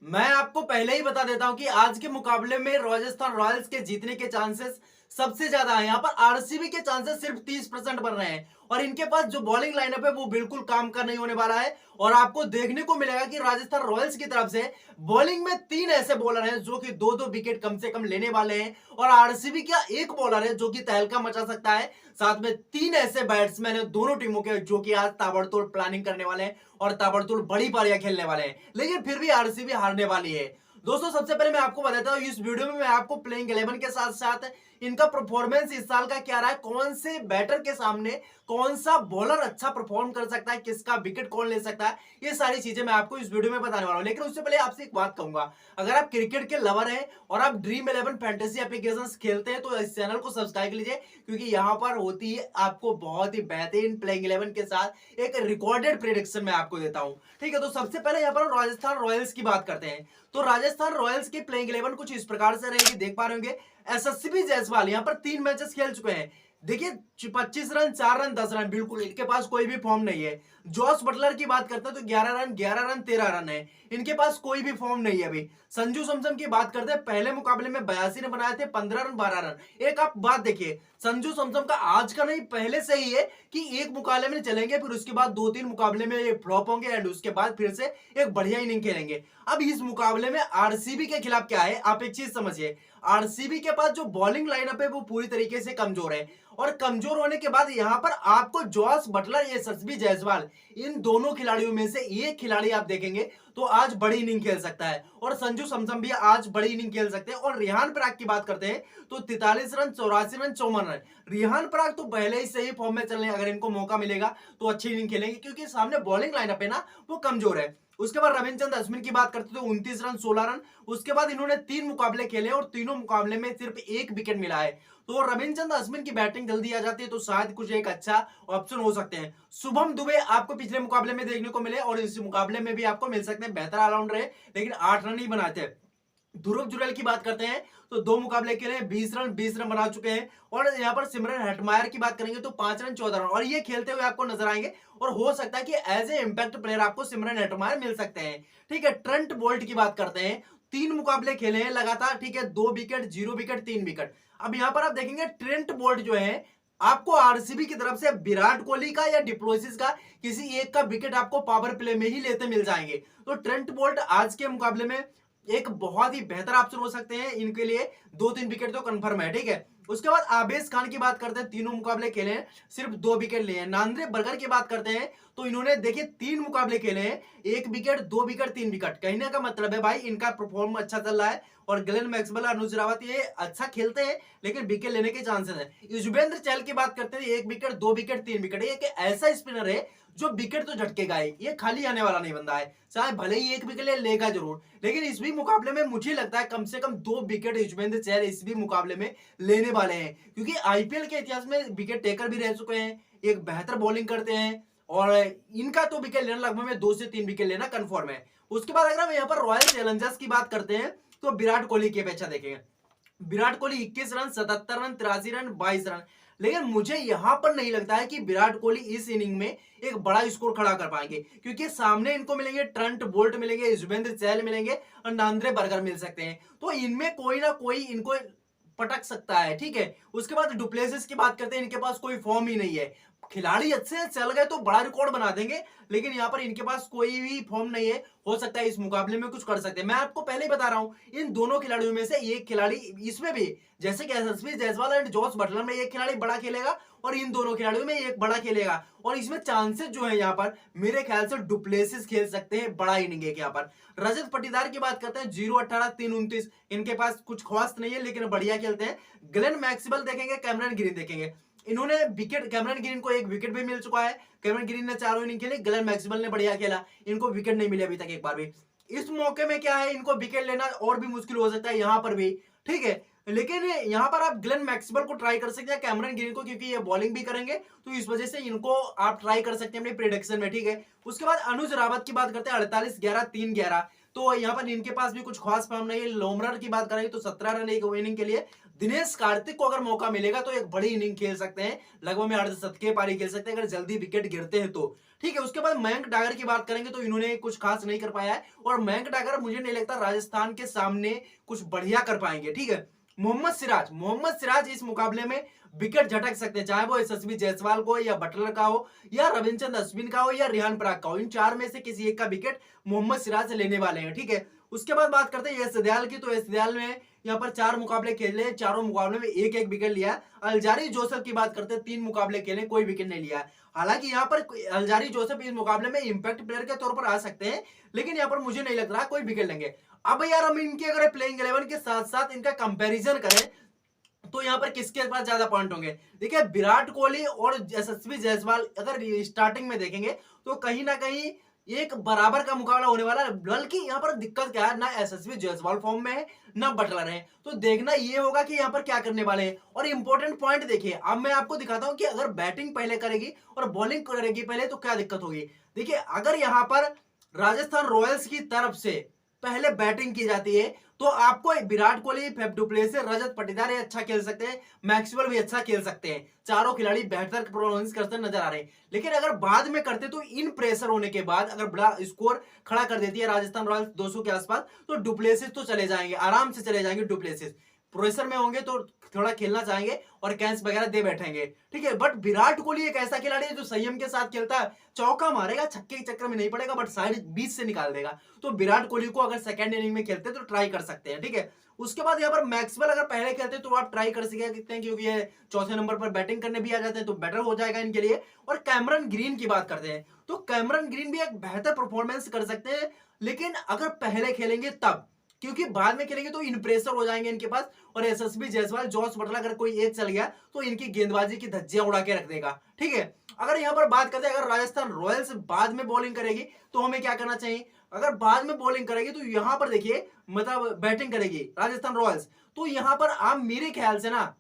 मैं आपको पहले ही बता देता हूं कि आज के मुकाबले में राजस्थान रॉयल्स के जीतने के चांसेस सबसे ज्यादा है। यहां पर आरसीबी के चांसेस सिर्फ 30% बन रहे हैं और इनके पास जो बॉलिंग लाइनअप है वो बिल्कुल काम का नहीं होने वाला है। और आपको देखने को मिलेगा कि राजस्थान रॉयल्स की तरफ से बॉलिंग में तीन ऐसे बॉलर हैं जो कि दो दो विकेट कम से कम लेने वाले हैं और आरसीबी का एक बॉलर है जो कि तहलका मचा सकता है। साथ में तीन ऐसे बैट्समैन है दोनों टीमों के जो कि आज ताबड़तोड़ प्लानिंग करने वाले हैं और ताबड़तोड़ बड़ी पारियां खेलने वाले हैं, लेकिन फिर भी आरसीबी हारने वाली है। दोस्तों सबसे पहले मैं आपको बताता हूं, इस वीडियो में मैं आपको प्लेइंग 11 के साथ साथ इनका परफॉर्मेंस इस साल का क्या रहा है, कौन से बैटर के सामने कौन सा बॉलर अच्छा परफॉर्म कर सकता है, किसका विकेट कौन ले सकता है, ये सारी चीजें मैं आपको इस वीडियो में बताने वाला हूं। लेकिन उससे पहले आपसे एक बात कहूंगा, अगर आप क्रिकेट के लवर हैं और आप ड्रीम 11 फैंटेसी एप्लीकेशंस खेलते हैं तो इस चैनल को सब्सक्राइब कीजिए, क्योंकि यहां पर होती है आपको बहुत ही बेहतरीन प्लेइंग 11 के साथ एक रिकॉर्डेड प्रेडिक्शन मैं आपको देता हूं। ठीक है, तो सबसे पहले यहां पर राजस्थान रॉयल्स की बात करते हैं। तो राजस्थान रॉयल्स की प्लेइंग 11 कुछ इस प्रकार से रहेगी, देख पा रहे होंगे। एसएससी जायसवाल यहां पर 3 मैचेस खेल चुके हैं। देखिए 25 रन, 4 रन, 10 रन, बिल्कुल इनके पास कोई भी फॉर्म नहीं है। जॉस बटलर की बात करते हैं तो 11 रन, 11 रन, 13 रन है, इनके पास कोई भी फॉर्म नहीं है अभी। संजू सैमसन की बात करते हैं, पहले मुकाबले में 82 रन बनाए थे, 15 रन, 12 रन। एक आप बात देखिए, संजू सैमसन का आज का नहीं पहले से ही है कि एक मुकाबले में चलेंगे, फिर उसके बाद 2-3 मुकाबले में ये फ्लॉप होंगे एंड उसके बाद फिर से एक बढ़िया इनिंग खेलेंगे। अब इस मुकाबले में आरसीबी के खिलाफ क्या है, आप एक चीज समझिए, आरसीबी के पास जो बॉलिंग लाइनअप है वो पूरी तरीके से कमजोर है और कमजोर होने के बाद यहां पर आपको जॉस बटलर या यशस्वी जायसवाल, इन दोनों खिलाड़ियों में से एक खिलाड़ी आप देखेंगे तो आज बड़ी इनिंग खेल सकता है और संजू सैमसन भी आज बड़ी इनिंग खेल सकते हैं। और रिहान पराग की बात करते हैं तो 43 रन, 84 रन, 54 रन। रिहान पराग तो पहले ही सही फॉर्म में चल रहे हैं, अगर इनको मौका मिलेगा तो अच्छी इनिंग खेलेंगे क्योंकि सामने बॉलिंग लाइनअप है ना वो कमजोर है। उसके बाद रविचंद्र अश्विन की बात करते तो 29 रन, 16 रन। उसके बाद इन्होंने 3 मुकाबले खेले और तीनों मुकाबले में सिर्फ एक विकेट मिला है। तो रविचंद्र अश्विन की बैटिंग जल्दी आ जाती है तो शायद कुछ एक अच्छा ऑप्शन हो सकते हैं। शुभम दुबे आपको पिछले मुकाबले में देखने को मिले और इस मुकाबले में भी आपको मिल सकते हैं, बेहतर ऑलराउंडर है लेकिन 8 रन ही बनाए थे। ध्रुव जुरैल की बात करते हैं तो 2 मुकाबले खेले, 20 रन बना चुके हैं। और यहाँ पर सिमरन हेटमायर की बात करेंगे तो 5 रन, 14 रन, और ये खेलते हुए आपको नजर आएंगे और हो सकता है कि एज ए इंपैक्ट प्लेयर आपको सिमरन हेटमायर मिल सकते हैं। ठीक है, ट्रेंट बोल्ट की बात करते हैं, 3 मुकाबले खेले हैं लगातार, ठीक है, 2 विकेट, 0 विकेट, 3 विकेट। अब यहाँ पर आप देखेंगे ट्रेंट बोल्ट जो है आपको आरसीबी की तरफ से विराट कोहली का या डिप्लोसिस का किसी एक का विकेट आपको पावर प्ले में ही लेते मिल जाएंगे। तो ट्रेंट बोल्ट आज के मुकाबले में एक बहुत ही बेहतर ऑप्शन हो सकते हैं इनके लिए, 2-3 विकेट तो कंफर्म है। ठीक है, उसके बाद आबेज खान की बात करते हैं, तीनों मुकाबले खेले हैं, सिर्फ 2 विकेट लिए हैं। नांद्रे बर्गर की बात करते हैं तो इन्होंने देखिए 3 मुकाबले खेले हैं, 1 विकेट, 2 विकेट, 3 विकेट। कहने का मतलब है भाई इनका परफॉर्म अच्छा चल रहा है और ग्लेन मैक्सवेल, अनुज रावत ये अच्छा खेलते हैं लेकिन विकेट लेने के चांसेस है। युजवेंद्र चहल की बात करते हैं, 1 विकेट, 2 विकेट, 3 विकेट। ये ऐसा स्पिनर है जो विकेट तो झटकेगा ही, ये खाली आने वाला नहीं बंदा है, चाहे भले ही 1 विकेट लेगा जरूर, लेकिन इस भी मुकाबले में मुझे लगता है कम से कम 2 विकेट युजवेंद्र चहल इस भी मुकाबले में लेने वाले हैं, क्योंकि आईपीएल के इतिहास में विकेट टेकर भी रह चुके हैं, एक बेहतर बॉलिंग करते हैं और इनका तो विकेट लेना लगभग में 2 से 3 विकेट लेना कंफर्म है। उसके बाद अगर हम यहाँ पर रॉयल चैलेंजर्स की बात करते हैं तो विराट कोहली की अपेक्षा देखेंगे, Virat Kohli 21 run, 77 run, 83 run, 22 run. लेकिन मुझे यहां पर नहीं लगता है कि विराट कोहली इस इनिंग में एक बड़ा स्कोर खड़ा कर पाएंगे, क्योंकि सामने इनको मिलेंगे ट्रेंट बोल्ट मिलेंगे, युजवेंद्र चहल मिलेंगे और नांद्रे बर्गर मिल सकते हैं। तो इनमें कोई ना कोई इनको पटक सकता है। ठीक है, उसके बाद डुप्लेसिस की बात करते हैं, इनके पास कोई फॉर्म ही नहीं है। खिलाड़ी अच्छे चल गए तो बड़ा रिकॉर्ड बना देंगे, लेकिन यहाँ पर इनके पास कोई भी फॉर्म नहीं है, हो सकता है इस मुकाबले में कुछ कर सकते हैं। मैं आपको पहले ही बता रहा हूं इन दोनों खिलाड़ियों में से एक खिलाड़ी इसमें भी, जैसे कि यशस्वी जायसवाल एंड जॉस बटलर में एक खिलाड़ी बड़ा खेलेगा और इन दोनों खिलाड़ियों में एक बड़ा खेलेगा। और इसमें चांसेस जो है यहाँ पर मेरे ख्याल से डुप्लेसिस खेल सकते हैं, बड़ा इनिंग है यहाँ पर। रजत पाटीदार की बात करते हैं, 0-18, 3-29, इनके पास कुछ खास नहीं है लेकिन बढ़िया खेलते हैं। ग्लेन मैक्सवेल देखेंगे, कैमरन ग्रीन देखेंगे, इन्होंने विकेट, कैमरन ग्रीन को 1 विकेट भी मिल चुका है, कैमरन ग्रीन ने 4 इनिंग खेली, ग्लेन मैक्सवेल ने बढ़िया खेला, इनको विकेट नहीं मिले अभी तक एक बार भी। इस मौके में क्या है, इनको विकेट लेना और भी मुश्किल हो सकता है यहां पर भी। ठीक है, लेकिन यहां पर आप ग्लेन मैक्सवेल को ट्राई कर सकते हैं, कैमरन ग्रीन को, क्योंकि ये बॉलिंग भी करेंगे तो इस वजह से इनको आप ट्राई कर सकते हैं अपने प्रेडिक्शन में। ठीक है, उसके बाद अनुज रावत की बात करते हैं, 48, 11, 3, 11, तो यहाँ पर इनके पास भी कुछ खास फॉर्म नहीं है। लोमरर की बात करें तो 17 रन एक इनिंग के लिए। दिनेश कार्तिक को अगर मौका मिलेगा तो एक बड़ी इनिंग खेल सकते हैं, लगभग में अर्धशतकीय पारी खेल सकते हैं अगर जल्दी विकेट गिरते हैं तो। ठीक है, उसके बाद मयंक डागर की बात करेंगे तो इन्होंने कुछ खास नहीं कर पाया है, और मयंक डागर मुझे नहीं लगता राजस्थान के सामने कुछ बढ़िया कर पाएंगे। ठीक है, मोहम्मद सिराज इस मुकाबले में विकेट झटक सकते हैं, चाहे वो यशस्वी जायसवाल को या बटलर का हो या रविचंद्रन अश्विन का हो या रिहान पराग का हो, इन चार में से किसी एक का विकेट मोहम्मद सिराज लेने वाले हैं। ठीक है, उसके बाद बात करते हैं यश दयाल की। तो यश दयाल ने यहाँ पर 4 मुकाबले खेले, चारों मुकाबले में एक एक विकेट लिया। अलजारी जोसेफ की बात करते हैं, 3 मुकाबले खेले, कोई विकेट नहीं लिया। हालांकि यहाँ पर अलजारी जोसेफ इस मुकाबले में इंपैक्ट प्लेयर के तौर पर आ सकते हैं, लेकिन यहाँ पर मुझे नहीं लग रहा कोई विकेट लेंगे। अब यार हम इनके अगर प्लेइंग 11 के साथ साथ इनका कंपैरिजन करें तो यहाँ पर किसके पास ज्यादा पॉइंट होंगे। देखिए, विराट कोहली और यशस्वी जायसवाल अगर स्टार्टिंग में देखेंगे तो कहीं ना कहीं एक बराबर का मुकाबला होने वाला है। बल्कि यहाँ पर दिक्कत क्या है, ना यशस्वी जायसवाल फॉर्म में है ना बटलर है, तो देखना ये होगा कि यहाँ पर क्या करने वाले हैं। और इंपॉर्टेंट पॉइंट देखिए, अब मैं आपको दिखाता हूं कि अगर बैटिंग पहले करेगी और बॉलिंग करेगी पहले तो क्या दिक्कत होगी। देखिए, अगर यहाँ पर राजस्थान रॉयल्स की तरफ से पहले बैटिंग की जाती है तो आपको Virat Kohli, Faf du Plessis, Rajat Patidar ये अच्छा खेल सकते हैं, मैक्सवेल भी अच्छा खेल सकते हैं, चारों खिलाड़ी बेहतर परफॉर्मेंस करते नजर आ रहे हैं। लेकिन अगर बाद में करते तो इन प्रेशर होने के बाद अगर बड़ा स्कोर खड़ा कर देती है राजस्थान रॉयल्स 200 के आसपास, तो डुप्लेसिस तो चले जाएंगे, आराम से चले जाएंगे डुप्लेसिस। प्रेशर में होंगे तो थोड़ा खेलना चाहेंगे और कैच वगैरह दे बैठेंगे। ठीक है, बट विराट कोहली एक ऐसा खिलाड़ी है जो संयम के साथ खेलता है, चौका मारेगा, छक्के के चक्कर में नहीं पड़ेगा, बट साइड बीच से निकाल देगा। तो विराट कोहली को अगर सेकंड इनिंग में खेलते तो ट्राई कर सकते हैं। ठीक है, उसके बाद यहाँ पर मैक्सवेल अगर पहले खेलते तो आप ट्राई कर सकते हैं, क्योंकि ये चौथे नंबर पर बैटिंग करने भी आ जाते हैं तो बेटर हो जाएगा इनके लिए। और कैमरन ग्रीन की बात करते हैं तो कैमरन ग्रीन भी एक बेहतर परफॉर्मेंस कर सकते हैं, लेकिन अगर पहले खेलेंगे तब, क्योंकि बाद में खेलेंगे तो इन प्रेशर हो जाएंगे इनके पास। और यशस्वी जायसवाल, जॉस बटलर अगर कोई एक चल गया तो इनकी गेंदबाजी की धज्जियां उड़ा के रख देगा। ठीक है, अगर यहां पर बात करते हैं अगर राजस्थान रॉयल्स बाद में बॉलिंग करेगी तो हमें क्या करना चाहिए। अगर बाद में बॉलिंग करेगी तो यहां पर देखिए, मतलब बैटिंग करेगी राजस्थान रॉयल्स, तो यहां पर आप मेरे ख्याल से ना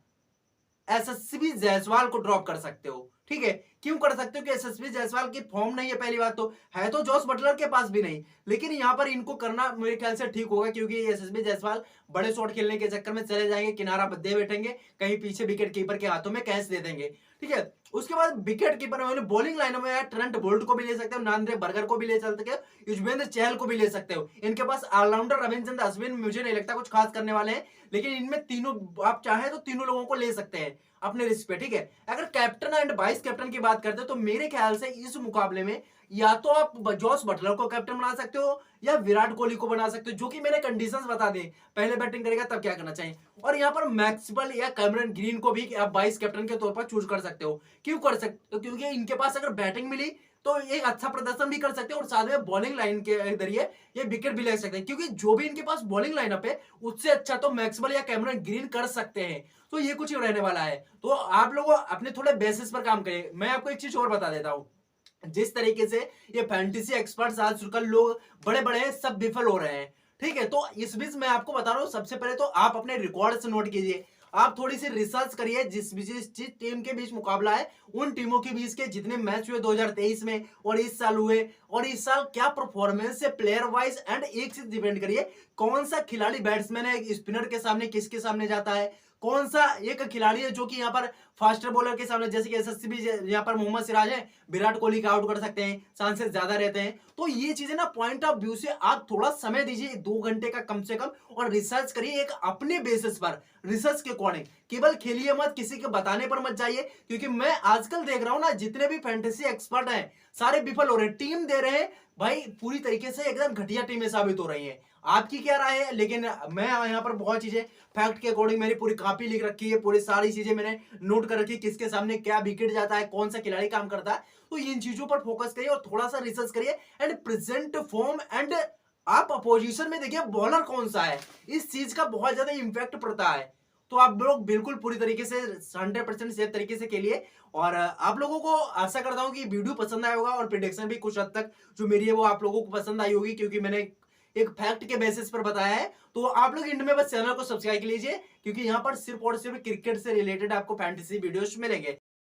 यशस्वी जायसवाल को ड्रॉप कर सकते हो। ठीक है, क्यों कर सकते हो कि यशस्वी जायसवाल की फॉर्म नहीं है, पहली बात तो है तो जॉस बटलर के पास भी नहीं, लेकिन यहां पर इनको करना मेरे ख्याल से ठीक होगा, क्योंकि यशस्वी जायसवाल बड़े शॉट खेलने के चक्कर में चले जाएंगे, किनारा दे बैठेंगे, कहीं पीछे विकेट कीपर के हाथों में कैच दे देंगे। ठीक है, उसके बाद विकेट कीपर में बॉलिंग लाइनअप में ट्रेंट बोल्ट को भी ले सकते हो, नांद्रे बर्गर को भी ले सकते हो, युजवेंद्र चहल को भी ले सकते हो। इनके पास ऑलराउंडर रविचंद्रन अश्विन मुझे नहीं लगता कुछ खास करने वाले हैं, लेकिन इनमें तीनों आप चाहे तो तीनों लोगों को ले सकते हैं अपने रिस्क पे। ठीक है, अगर कैप्टन एंड वाइस कैप्टन की बात करते हैं तो मेरे ख्याल से इस मुकाबले में या तो आप जॉस बटलर को कैप्टन बना सकते हो या विराट कोहली को बना सकते हो, जो कि मैंने कंडीशंस बता दें, पहले बैटिंग करेगा तब क्या करना चाहिए। और यहाँ पर मैक्सवेल या कैमरन ग्रीन को भी आप वाइस कैप्टन के तौर पर चूज कर सकते हो। क्यों कर सकते हो, क्योंकि इनके पास अगर बैटिंग मिली तो एक अच्छा प्रदर्शन भी कर सकते हैं और साथ में बॉलिंग लाइन के जरिए ये विकेट भी ले सकते हैं, क्योंकि जो भी इनके पास बॉलिंग लाइनअप है उससे अच्छा तो मैक्सवेल या कैमरन ग्रीन कर सकते हैं। तो ये कुछ रहने वाला है, तो आप लोग अपने थोड़े बेसिस पर काम करें। मैं आपको एक चीज और बता देता हूं, जिस तरीके से ये फैंटेसी एक्सपर्ट्स आजकल लोग बड़े बड़े सब विफल हो रहे हैं। ठीक है, तो इस बीच मैं आपको बता रहा हूं, सबसे पहले तो आप अपने रिकॉर्ड्स नोट कीजिए, आप थोड़ी सी रिसर्च करिए, जिस टीम के बीच मुकाबला है उन टीमों के बीच के जितने मैच हुए 2023 में और इस साल हुए, और इस साल क्या परफॉर्मेंस है प्लेयर वाइज। एंड एक चीज डिपेंड करिए, कौन सा खिलाड़ी बैट्समैन है स्पिनर के सामने किसके सामने जाता है, कौन सा एक खिलाड़ी है जो कि यहाँ पर फास्टर बॉलर के सामने, जैसे कि एसएससी यहाँ पर मोहम्मद सिराज है, विराट कोहली का आउट कर सकते हैं, चांसेस ज्यादा रहते हैं। तो ये चीजें ना पॉइंट ऑफ व्यू से आप थोड़ा समय दीजिए, 2 घंटे का कम से कम, और रिसर्च करिए एक अपने बेसिस पर, रिसर्च के अकॉर्डिंग। केवल खेलिए मत, किसी के बताने पर मत जाइए, क्योंकि मैं आजकल देख रहा हूं ना जितने भी फैंटेसी एक्सपर्ट हैं सारे विफल हो रहे हैं, टीम दे रहे हैं भाई पूरी तरीके से एकदम घटिया टीमें साबित हो रही हैं। आपकी क्या राय है, लेकिन मैं यहाँ पर बहुत चीजें फैक्ट के अकॉर्डिंग मेरी पूरी कॉपी लिख रखी है, पूरी सारी चीजें मैंने नोट कर रखी है, किसके सामने क्या विकेट जाता है, कौन सा खिलाड़ी काम करता है। तो इन चीजों पर फोकस करिए और थोड़ा सा रिसर्च करिए एंड प्रेजेंट फॉर्म, एंड आप अपोजिशन में देखिए बॉलर कौन सा है, इस चीज का बहुत ज्यादा इंपैक्ट पड़ता है। तो आप लोग बिल्कुल पूरी तरीके से 100% सेफ तरीके से खेलिए। और आप लोगों को आशा करता हूं कि वीडियो पसंद आया होगा और प्रेडिक्शन भी कुछ हद तक जो मेरी है वो आप लोगों को पसंद आई होगी, क्योंकि मैंने एक फैक्ट के बेसिस पर बताया है। तो आप लोग इंड में बस चैनल को सब्सक्राइब कीजिए, क्योंकि यहाँ पर सिर्फ और सिर्फ क्रिकेट से रिलेटेड आपको फैंटेसी वीडियोस मिलेंगे।